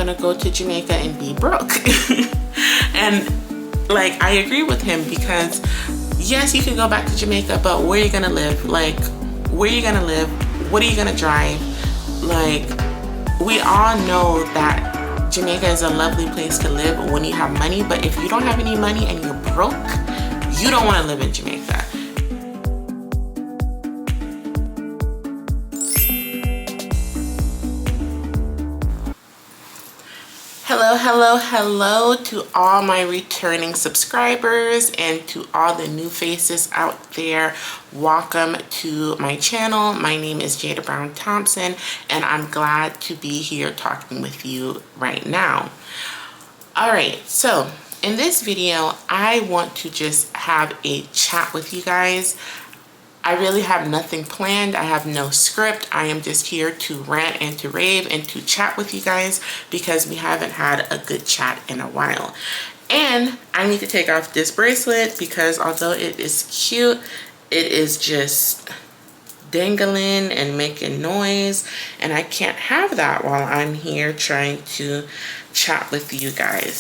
gonna go to Jamaica and be broke. And like, I agree with him, because yes, you can go back to Jamaica, but where are you gonna live? Like, where are you gonna live? What are you gonna drive? Like, we all know that Jamaica is a lovely place to live when you have money, but if you don't have any money and you're broke, you don't want to live in Jamaica. Hello to all my returning subscribers and to all the new faces out there. Welcome to my channel. My name is Jada Brown Thompson, and I'm glad to be here talking with you right now. All right, so in this video, I want to just have a chat with you guys. I really have nothing planned. I have no script. I am just here to rant and to rave and to chat with you guys because we haven't had a good chat in a while. And I need to take off this bracelet because although it is cute, it is just dangling and making noise, and I can't have that while I'm here trying to chat with you guys.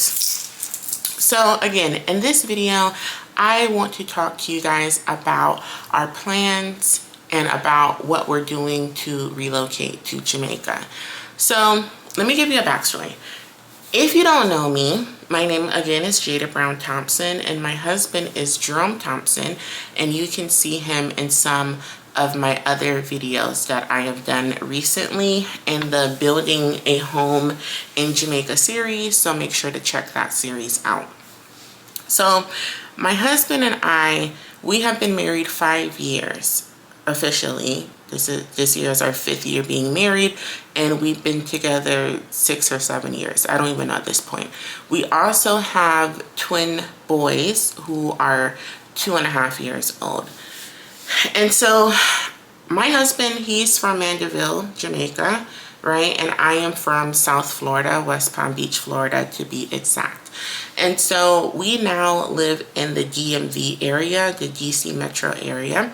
So again, in this video, I want to talk to you guys about our plans and about what we're doing to relocate to Jamaica. So let me give you a backstory. If you don't know me, my name again is Jada Brown Thompson, and my husband is Jerome Thompson, and you can see him in some of my other videos that I have done recently in the Building a Home in Jamaica series, so make sure to check that series out. So my husband and I, we have been married 5 years officially. This year is our 5th year being married, and we've been together 6 or 7 years. I don't even know at this point. We also have twin boys who are 2.5 years old. And so my husband, he's from Mandeville, Jamaica, right? And I am from South Florida, West Palm Beach, Florida, to be exact. And so we now live in the DMV area, the DC metro area,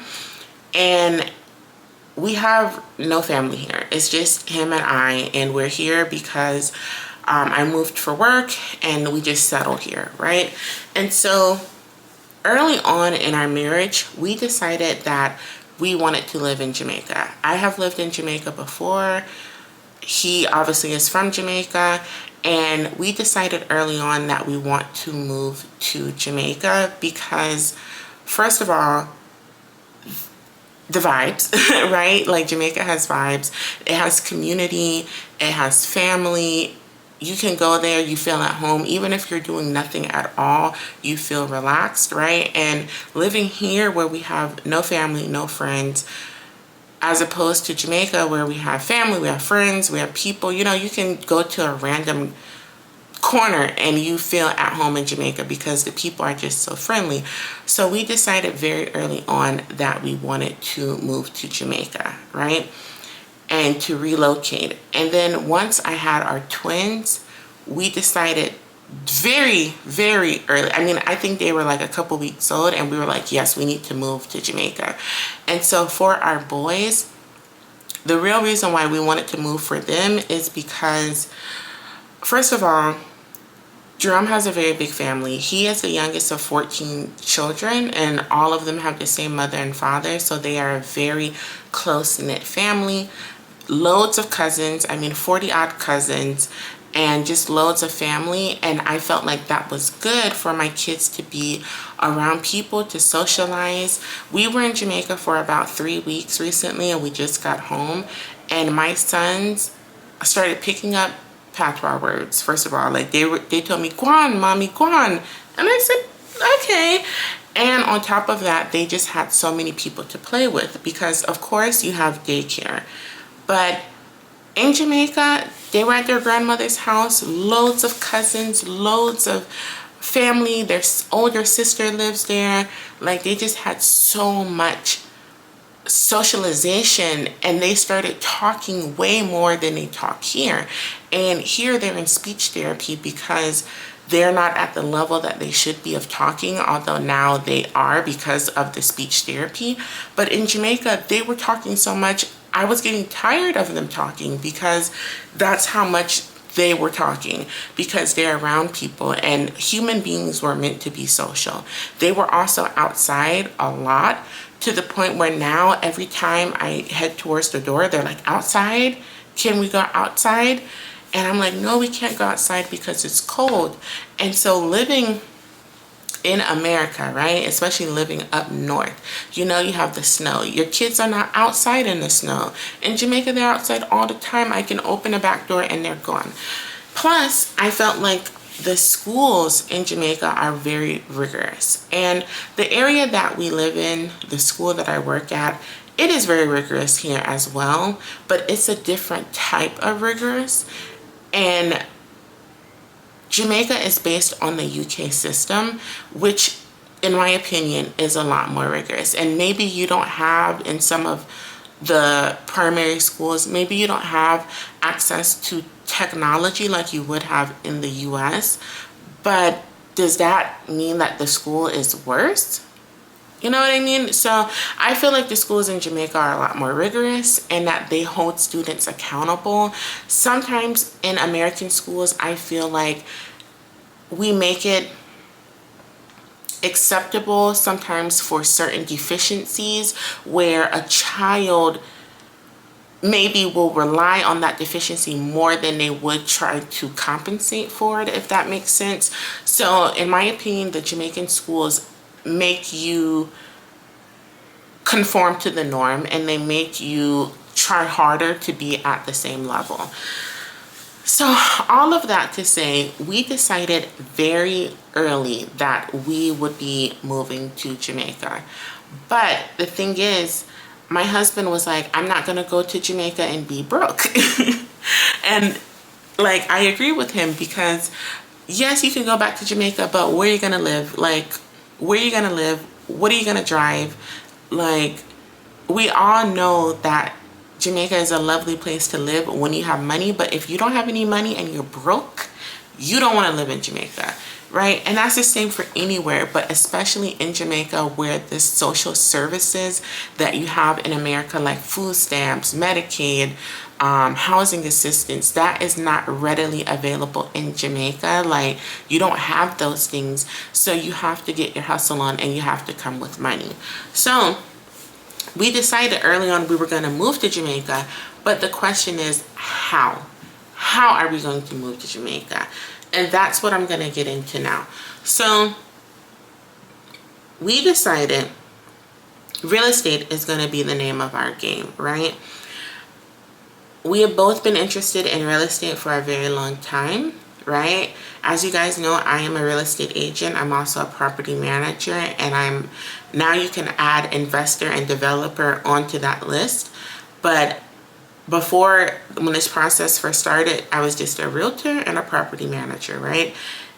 and we have no family here. It's just him and I, and we're here because I moved for work and we just settled here, right? And so early on in our marriage, we decided that we wanted to live in Jamaica. I have lived in Jamaica before. He obviously is from Jamaica, and we decided early on that we want to move to Jamaica because, first of all, the vibes, right? Like, Jamaica has vibes. It has community. It has family. You can go there, you feel at home. Even if you're doing nothing at all, you feel relaxed, right? And living here where we have no family, no friends, as opposed to Jamaica where we have family, we have friends, we have people, you know, you can go to a random corner and you feel at home in Jamaica because the people are just so friendly. So we decided very early on that we wanted to move to Jamaica, right? And to relocate. And then once I had our twins, we decided very early. I mean, I think they were like a couple weeks old, and we were like, yes, we need to move to Jamaica. And so for our boys, the real reason why we wanted to move for them is because, first of all, Jerome has a very big family. He is the youngest of 14 children, and all of them have the same mother and father, so they are a very close-knit family. Loads of cousins, I mean 40-odd cousins, and just loads of family. And I felt like that was good for my kids to be around people, to socialize. We were in Jamaica for about 3 weeks recently, and we just got home, and my sons started picking up patois words. First of all, like they told me, "Guan, mommy, guan," and I said, okay. And on top of that, they just had so many people to play with because, of course, you have daycare. But in Jamaica, they were at their grandmother's house, loads of cousins, loads of family. Their older sister lives there. Like, they just had so much socialization, and they started talking way more than they talk here. And here they're in speech therapy because they're not at the level that they should be of talking, although now they are because of the speech therapy. But in Jamaica, they were talking so much, I was getting tired of them talking because that's how much they were talking, because they're around people, and human beings were meant to be social. They were also outside a lot, to the point where now every time I head towards the door, they're like, outside? Can we go outside? And I'm like, no, we can't go outside because it's cold. And so living in America, right, especially living up north, you know, you have the snow. Your kids are not outside in the snow. In Jamaica, they're outside all the time. I can open a back door and they're gone. Plus, I felt like the schools in Jamaica are very rigorous. And the area that we live in, the school that I work at, it is very rigorous here as well, but it's a different type of rigorous. And Jamaica is based on the UK system, which in my opinion is a lot more rigorous. And maybe you don't have, in some of the primary schools, maybe you don't have access to technology like you would have in the US, but does that mean that the school is worse? You know what I mean? So I feel like the schools in Jamaica are a lot more rigorous, and that they hold students accountable. Sometimes in American schools, I feel like we make it acceptable sometimes for certain deficiencies, where a child maybe will rely on that deficiency more than they would try to compensate for it, if that makes sense. So in my opinion, the Jamaican schools make you conform to the norm, and they make you try harder to be at the same level. So all of that to say, we decided very early that we would be moving to Jamaica. But the thing is, my husband was like, I'm not going to go to Jamaica and be broke. And like, I agree with him, because yes, you can go back to Jamaica, but where are you going to live? Like, where are you going to live? What are you going to drive? Like, we all know that Jamaica is a lovely place to live when you have money, but if you don't have any money and you're broke, you don't want to live in Jamaica, right? And that's the same for anywhere, but especially in Jamaica, where the social services that you have in America, like food stamps, Medicaid, housing assistance, that is not readily available in Jamaica. Like, you don't have those things, so you have to get your hustle on, and you have to come with money. So we decided early on we were going to move to Jamaica, but the question is how? How are we going to move to Jamaica? And that's what I'm going to get into now. So we decided real estate is going to be the name of our game, right? We have both been interested in real estate for a very long time, right? As you guys know, I am a real estate agent. I'm also a property manager, and now you can add investor and developer onto that list. But before, when this process first started, I was just a realtor and a property manager, right?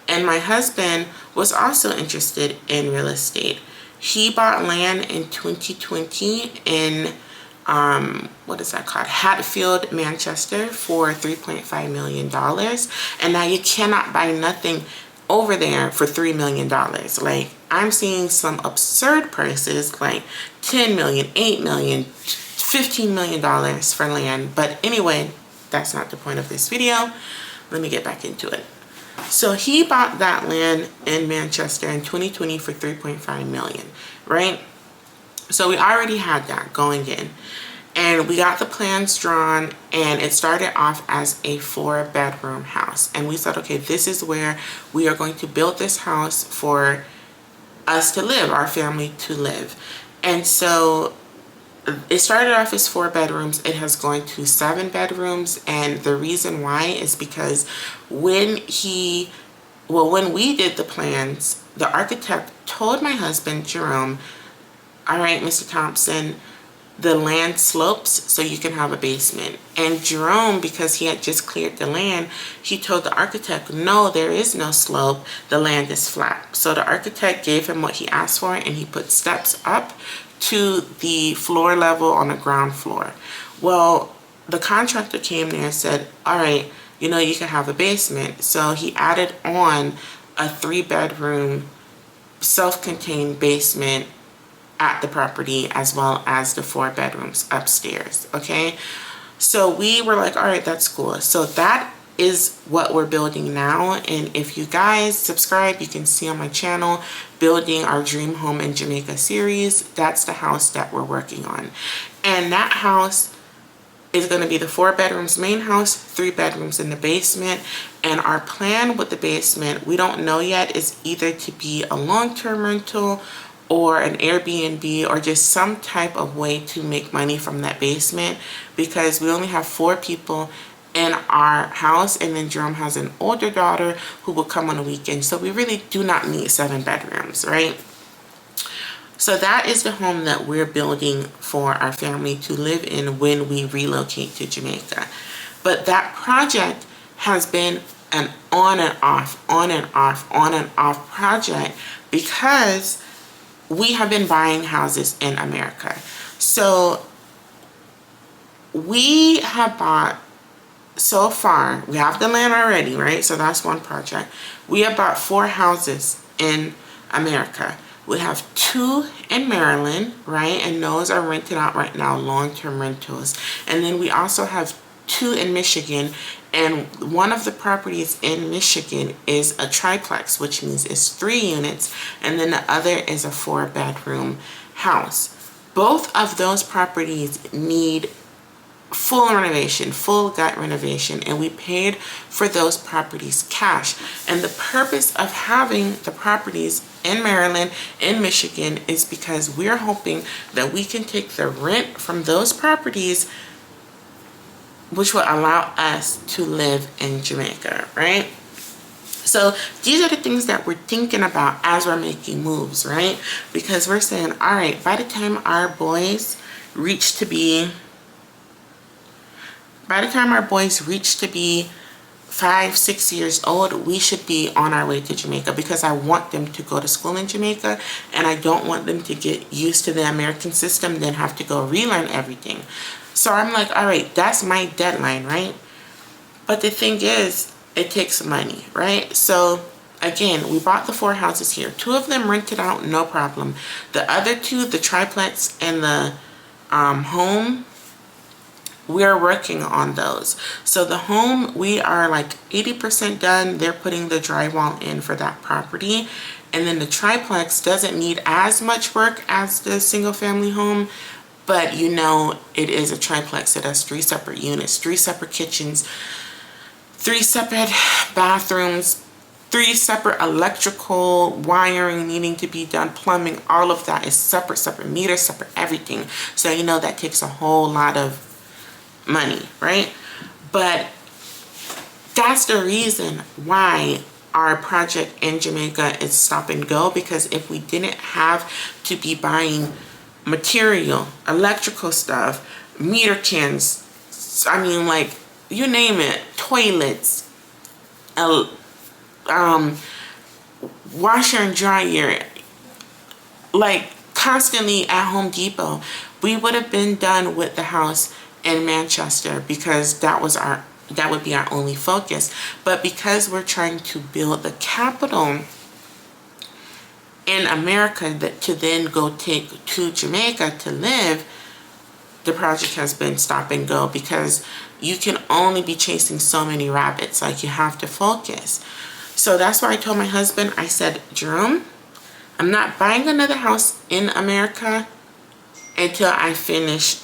And my husband was also interested in real estate. He bought land in 2020 in what is that called? Hatfield, Manchester, for $3.5 million. And now you cannot buy nothing over there for $3 million. Like, I'm seeing some absurd prices, like $10 million, $8 million, $15 million for land. But anyway, that's not the point of this video. Let me get back into it. So he bought that land in Manchester in 2020 for $3.5 million, right? So we already had that going in, and we got the plans drawn, and it started off as a 4-bedroom house. And we thought, okay, this is where we are going to build this house for us to live, our family to live. And so it started off as 4 bedrooms. It has gone to 7 bedrooms. And the reason why is because when we did the plans, the architect told my husband, Jerome, all right, Mr. Thompson, the land slopes so you can have a basement. And Jerome, because he had just cleared the land, he told the architect, no, there is no slope. The land is flat. So the architect gave him what he asked for, and he put steps up to the floor level on the ground floor. Well, the contractor came there and said, all right, you know, you can have a basement. So he added on a 3-bedroom self-contained basement at the property, as well as the 4 bedrooms upstairs. Okay, so we were like, all right, that's cool. So that is what we're building now. And if you guys subscribe, you can see on my channel, building our dream home in Jamaica series. That's the house that we're working on. And that house is going to be the 4 bedrooms main house, 3 bedrooms in the basement. And our plan with the basement, we don't know yet, is either to be a long-term rental or an Airbnb, or just some type of way to make money from that basement, because we only have 4 people in our house, and then Jerome has an older daughter who will come on the weekend. So we really do not need 7 bedrooms, right? So that is the home that we're building for our family to live in when we relocate to Jamaica. But that project has been an on and off, on and off, on and off project, because we have been buying houses in America. So we have bought, so far, we have the land already, right? So that's one project. We have bought 4 houses in America. We have 2 in Maryland, right? And those are rented out right now, long-term rentals. And then we also have 2 in Michigan. And one of the properties in Michigan is a triplex, which means it's 3 units. And then the other is a 4-bedroom house. Both of those properties need full renovation, full gut renovation, and we paid for those properties cash. And the purpose of having the properties in Maryland, in Michigan, is because we're hoping that we can take the rent from those properties, which will allow us to live in Jamaica, right? So these are the things that we're thinking about as we're making moves, right? Because we're saying, all right, by the time our boys reach to be 5-6 years old, we should be on our way to Jamaica, because I want them to go to school in Jamaica, and I don't want them to get used to the American system, then have to go relearn everything. So I'm like, all right, that's my deadline, right? But the thing is, it takes money, right? So again, we bought the 4 houses here. 2 of them rented out, no problem. The other 2, the triplex and the home, we're working on those. So the home, we are like 80% done. They're putting the drywall in for that property. And then the triplex doesn't need as much work as the single family home, but you know, it is a triplex. It has 3 separate units, 3 separate kitchens, 3 separate bathrooms, 3 separate electrical wiring needing to be done, plumbing, all of that is separate meters, separate everything. So you know, that takes a whole lot of money, right? But that's the reason why our project in Jamaica is stop and go, because if we didn't have to be buying material, electrical stuff, meter cans, I mean, like, you name it, toilets, washer and dryer, like constantly at Home Depot, we would have been done with the house in Manchester, because that would be our only focus. But because we're trying to build the capital in America that to then go take to Jamaica to live, the project has been stop and go, because you can only be chasing so many rabbits. Like, you have to focus. So that's why I told my husband, I said, Jerome, I'm not buying another house in America until I finish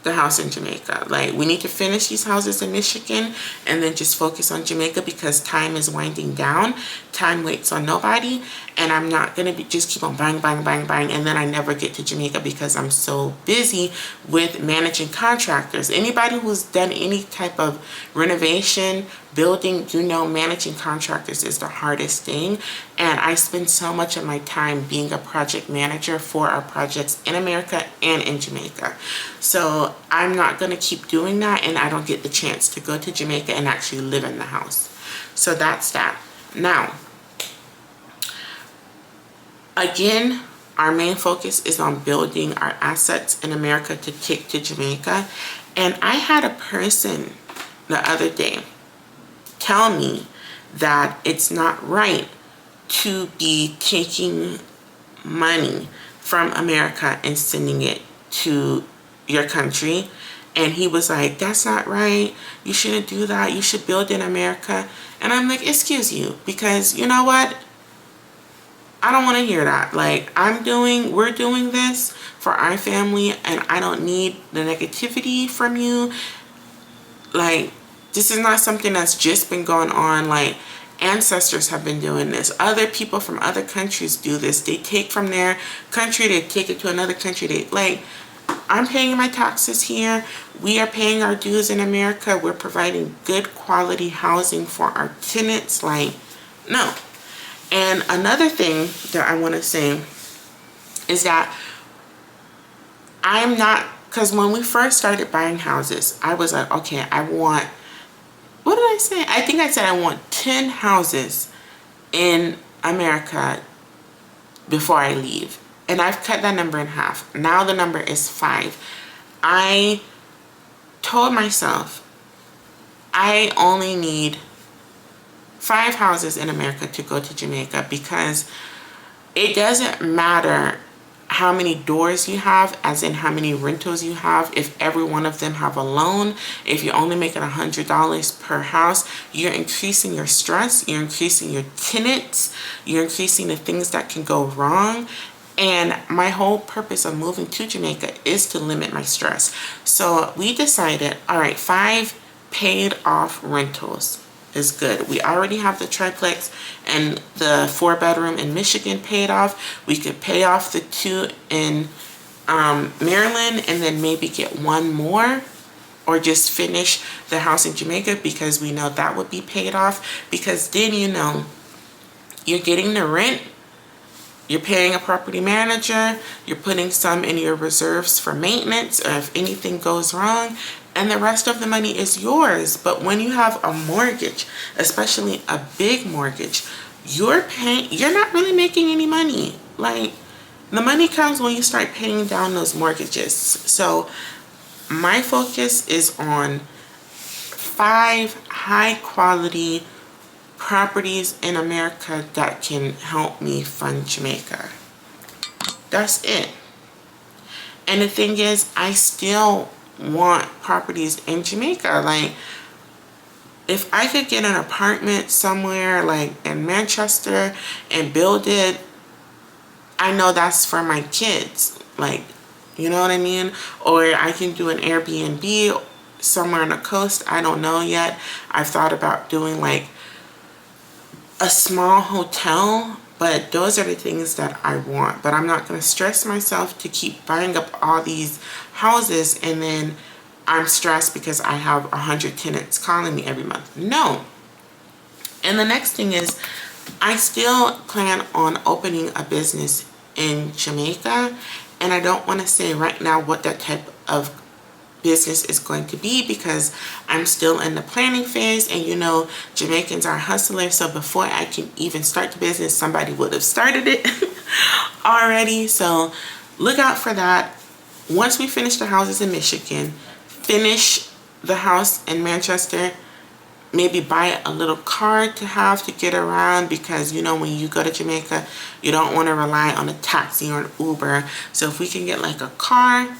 the house in Jamaica. Like, we need to finish these houses in Michigan and then just focus on Jamaica, because time is winding down. Time waits on nobody, and I'm not gonna be just keep on buying, and then I never get to Jamaica because I'm so busy with managing contractors. Anybody who's done any type of renovation, building, you know, managing contractors is the hardest thing. And I spend so much of my time being a project manager for our projects in America and in Jamaica. So I'm not going to keep doing that, and I don't get the chance to go to Jamaica and actually live in the house. So that's that. Now, again, our main focus is on building our assets in America to take to Jamaica. And I had a person the other day tell me that it's not right to be taking money from America and sending it to your country And he was like, that's not right. You shouldn't do that. You should build in America. And I'm like, excuse you, because you know what? I don't want to hear that. Like, we're doing this for our family, and I don't need the negativity from you. Like, this is not something that's just been going on. Like, ancestors have been doing this. Other people from other countries do this. They take from their country, they take it to another country. I'm paying my taxes here. We are paying our dues in America. We're providing good quality housing for our tenants. Like, no. And another thing that I want to say is that I'm not, because when we first started buying houses, I was like, okay, what did I say? I think I said I want 10 houses in America before I leave. And I've cut that number in half. Now the number is 5. I told myself I only need 5 houses in America to go to Jamaica, because it doesn't matter how many doors you have, as in how many rentals you have. If every one of them have a loan, if you're only making $100 per house, you're increasing your stress, you're increasing your tenants, you're increasing the things that can go wrong. And my whole purpose of moving to Jamaica is to limit my stress. So we decided, all right, 5 paid off rentals is good. We already have the triplex and the 4-bedroom in Michigan paid off. We could pay off the 2 in Maryland, and then maybe get 1 more, or just finish the house in Jamaica, because we know that would be paid off. Because then, you know, you're getting the rent, you're paying a property manager, you're putting some in your reserves for maintenance, or if anything goes wrong, and the rest of the money is yours. But when you have a mortgage, especially a big mortgage, you're not really making any money. Like, the money comes when you start paying down those mortgages. So my focus is on 5 high quality properties in America that can help me fund Jamaica. That's it. And the thing is, I still want properties in Jamaica. Like, if I could get an apartment somewhere like in Manchester and build it, I know that's for my kids. Like, you know what I mean? Or I can do an Airbnb somewhere on the coast. I don't know yet. I've thought about doing like a small hotel, but those are the things that I want. But I'm not going to stress myself to keep buying up all these houses, and then I'm stressed because I have 100 tenants calling me every month. No. And the next thing is, I still plan on opening a business in Jamaica, and I don't want to say right now what that type of business is going to be, because I'm still in the planning phase, and you know, Jamaicans are hustlers, so before I can even start the business, somebody would have started it already. So look out for that. Once we finish the houses in Michigan, finish the house in Manchester, maybe buy a little car to have to get around, because you know, when you go to Jamaica, you don't want to rely on a taxi or an Uber. So if we can get like a car,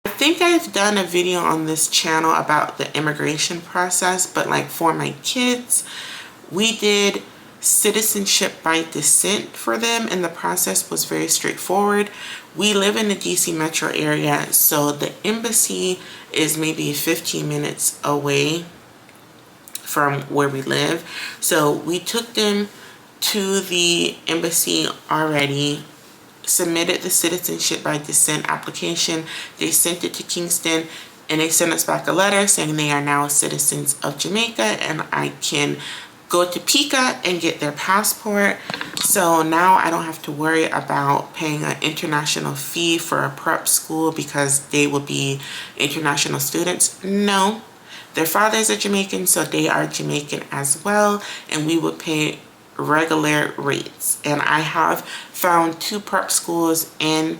I think I've done a video on this channel about the immigration process, but like for my kids, we did citizenship by descent for them, and the process was very straightforward. We live in the DC metro area, so the embassy is maybe 15 minutes away from where we live. So we took them to the embassy already, submitted the citizenship by descent application. They sent it to Kingston, and they sent us back a letter saying they are now citizens of Jamaica, and I can go to PICA and get their passport. So now I don't have to worry about paying an international fee for a prep school because they will be international students. No, their fathers are Jamaican, so they are Jamaican as well, and we would pay regular rates. And I have found 2 prep schools in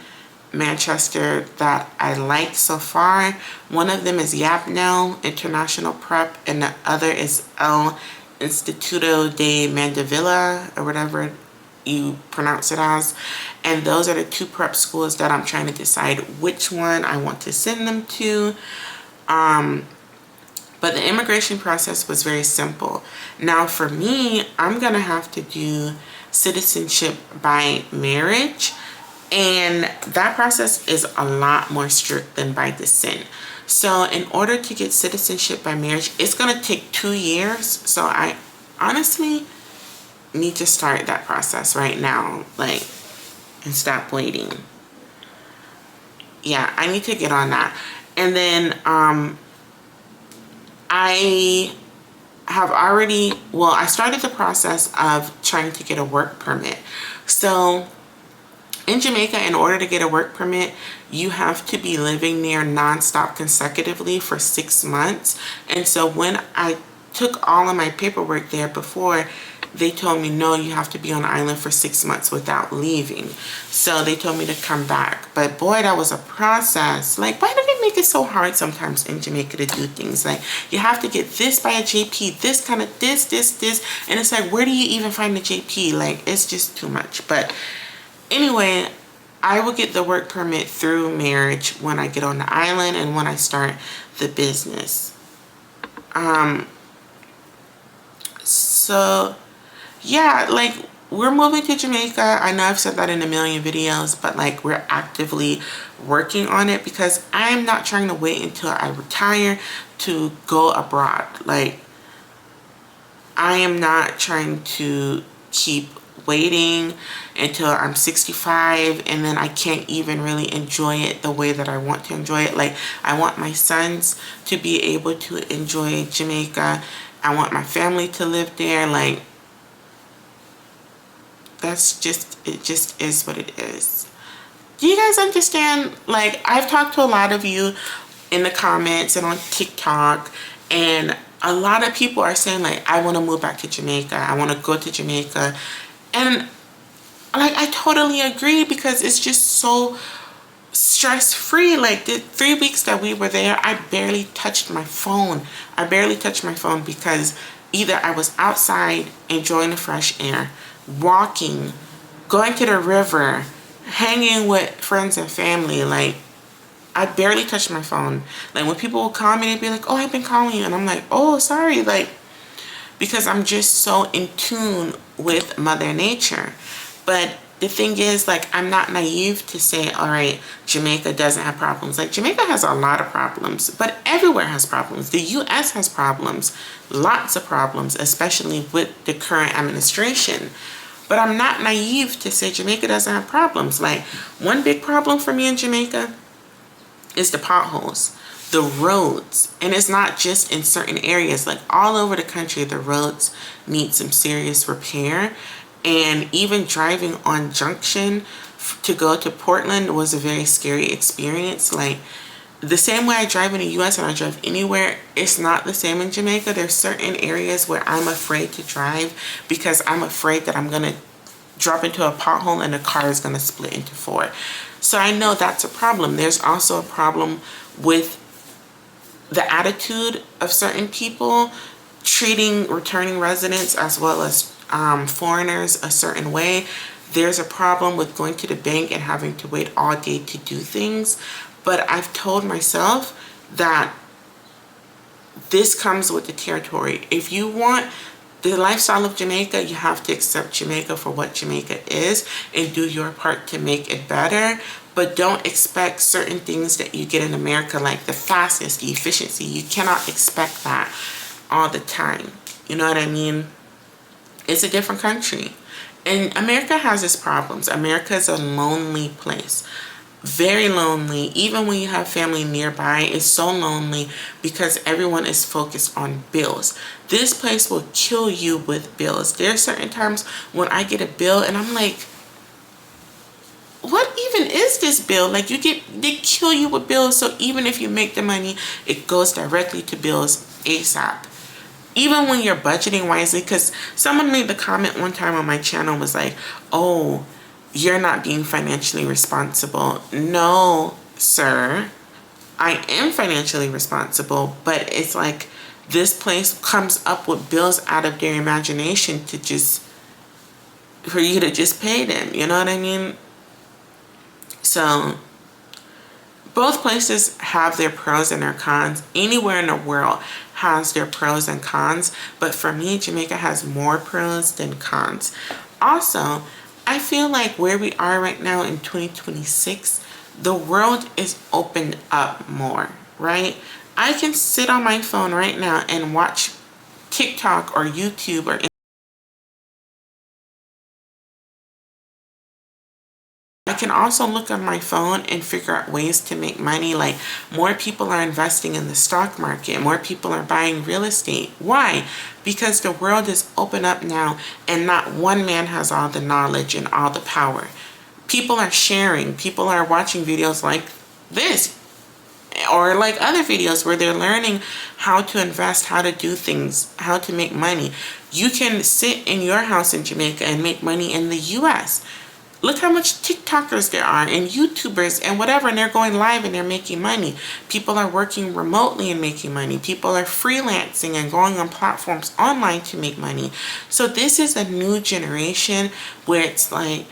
Manchester that I like so far. One of them is Yapnell International Prep, and the other is Instituto de Mandevilla, or whatever you pronounce it as. And those are the two prep schools that I'm trying to decide which one I want to send them to. But the immigration process was very simple. Now for me, I'm gonna have to do citizenship by marriage, and that process is a lot more strict than by descent. So in order to get citizenship by marriage, it's gonna take 2 years. So I honestly need to start that process right now, like, and stop waiting. Yeah, I need to get on that. And then I have already, well, I started the process of trying to get a work permit. So in Jamaica, in order to get a work permit, you have to be living there nonstop consecutively for 6 months. And so when I took all of my paperwork there before, they told me, no, you have to be on the island for 6 months without leaving. So they told me to come back. But boy, that was a process. Like, why do they make it so hard sometimes in Jamaica to do things? Like, you have to get this by a JP, this kind of this. And it's like, where do you even find the JP? Like, it's just too much. But anyway, I will get the work permit through marriage when I get on the island and when I start the business. So yeah, like, we're moving to Jamaica. I know I've said that in a million videos, but like, we're actively working on it because I'm not trying to wait until I retire to go abroad. Like, I am not trying to keep waiting until I'm 65 and then I can't even really enjoy it the way that I want to enjoy it. Like, I want my sons to be able to enjoy Jamaica. I want my family to live there. Like, that's just, it just is what it is. Do you guys understand? Like, I've talked to a lot of you in the comments and on TikTok, and a lot of people are saying, like, I want to move back to Jamaica. I want to go to Jamaica. And like, I totally agree because it's just so stress-free. Like, the 3 weeks that we were there, I barely touched my phone. I barely touched my phone because either I was outside enjoying the fresh air, walking, going to the river, hanging with friends and family. Like, I barely touched my phone. Like, when people would call me, they'd be like, oh, I've been calling you. And I'm like, oh, sorry. Like, because I'm just so in tune with Mother Nature. But the thing is, like, I'm not naive to say, all right, Jamaica doesn't have problems. Like, Jamaica has a lot of problems, but everywhere has problems. The US has problems, lots of problems, especially with the current administration. But I'm not naive to say Jamaica doesn't have problems. Like, one big problem for me in Jamaica is the potholes, the roads. And it's not just in certain areas. Like, all over the country, the roads need some serious repair. And even driving on Junction to go to Portland was a very scary experience. Like, the same way I drive in the US and I drive anywhere, it's not the same in Jamaica. There's certain areas where I'm afraid to drive because I'm afraid that I'm going to drop into a pothole and the car is going to split into 4. So I know that's a problem. There's also a problem with the attitude of certain people treating returning residents as well as foreigners a certain way. There's a problem with going to the bank and having to wait all day to do things. But I've told myself that this comes with the territory. If you want the lifestyle of Jamaica, you have to accept Jamaica for what Jamaica is and do your part to make it better. But don't expect certain things that you get in America, like the fastness, the efficiency. You cannot expect that all the time. You know what I mean? It's a different country. And America has its problems. America is a lonely place. Very lonely. Even when you have family nearby, it's so lonely because everyone is focused on bills. This place will kill you with bills. There are certain times when I get a bill and I'm like, what even is this bill? Like, they kill you with bills. So even if you make the money, it goes directly to bills ASAP. Even when you're budgeting wisely, because someone made the comment one time on my channel was like, oh, you're not being financially responsible. No, sir, I am financially responsible, but it's like this place comes up with bills out of their imagination to just, for you to just pay them, you know what I mean? So both places have their pros and their cons. Anywhere in the world has their pros and cons, but for me, Jamaica has more pros than cons. Also, I feel like where we are right now in 2026, the world is opened up more, right? I can sit on my phone right now and watch TikTok or YouTube or I can also look on my phone and figure out ways to make money. Like, more people are investing in the stock market. More people are buying real estate. Why? Because the world is open up now and not one man has all the knowledge and all the power. People are sharing. People are watching videos like this or like other videos where they're learning how to invest, how to do things, how to make money. You can sit in your house in Jamaica and make money in the US. Look how much TikTokers there are and YouTubers and whatever, and they're going live and they're making money. People are working remotely and making money. People are freelancing and going on platforms online to make money. So this is a new generation where it's like,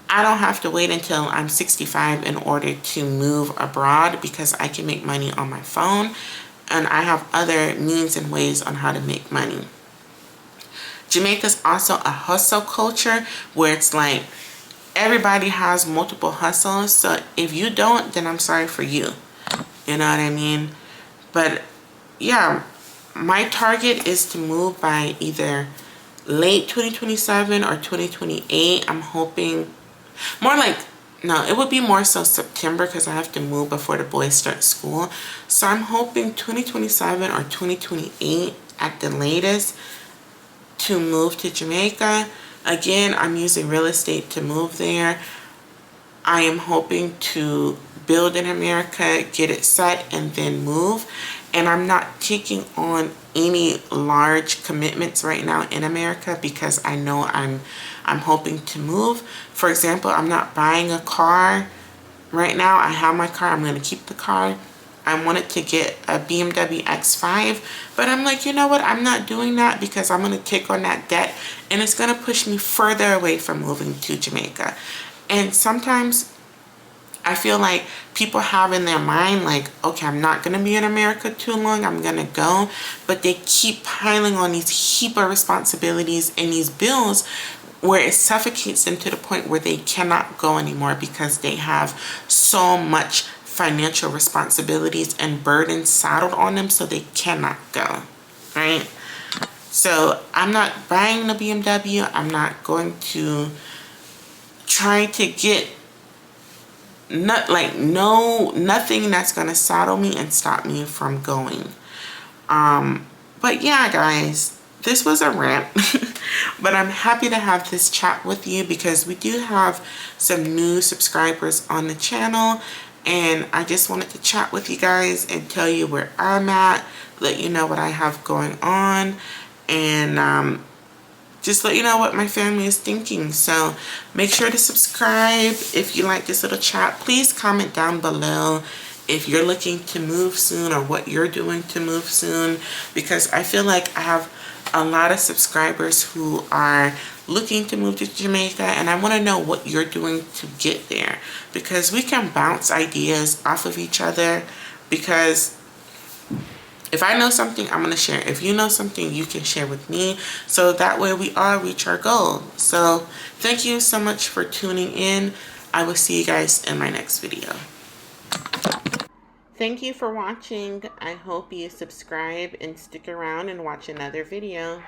I don't have to wait until I'm 65 in order to move abroad because I can make money on my phone and I have other means and ways on how to make money. Jamaica's also a hustle culture where it's like, everybody has multiple hustles, so if you don't, then I'm sorry for you. You know what I mean? But yeah, my target is to move by either late 2027 or 2028. I'm hoping more like, no, it would be more so September because I have to move before the boys start school. So I'm hoping 2027 or 2028 at the latest to move to Jamaica. Again, I'm using real estate to move there. I am hoping to build in America, get it set, and then move. And I'm not taking on any large commitments right now in America because I know I'm hoping to move. For example, I'm not buying a car right now. I have my car. I'm going to keep the car. I wanted to get a BMW X5, but I'm like, you know what? I'm not doing that because I'm going to take on that debt and it's going to push me further away from moving to Jamaica. And sometimes I feel like people have in their mind like, okay, I'm not going to be in America too long. I'm going to go, but they keep piling on these heap of responsibilities and these bills where it suffocates them to the point where they cannot go anymore because they have so much financial responsibilities and burdens saddled on them, so they cannot go, right? So I'm not buying the BMW. I'm not going to try to get nothing that's going to saddle me and stop me from going. But yeah, guys, this was a rant. But I'm happy to have this chat with you because we do have some new subscribers on the channel. And I just wanted to chat with you guys and tell you where I'm at, let you know what I have going on, and just let you know what my family is thinking. So make sure to subscribe if you like this little chat. Please comment down below if you're looking to move soon or what you're doing to move soon, because I feel like I have a lot of subscribers who are looking to move to Jamaica, and I want to know what you're doing to get there, because we can bounce ideas off of each other. Because if I know something, I'm going to share. If you know something, you can share with me, so that way we all reach our goal. So thank you so much for tuning in. I will see you guys in my next video. Thank you for watching. I hope you subscribe and stick around and watch another video.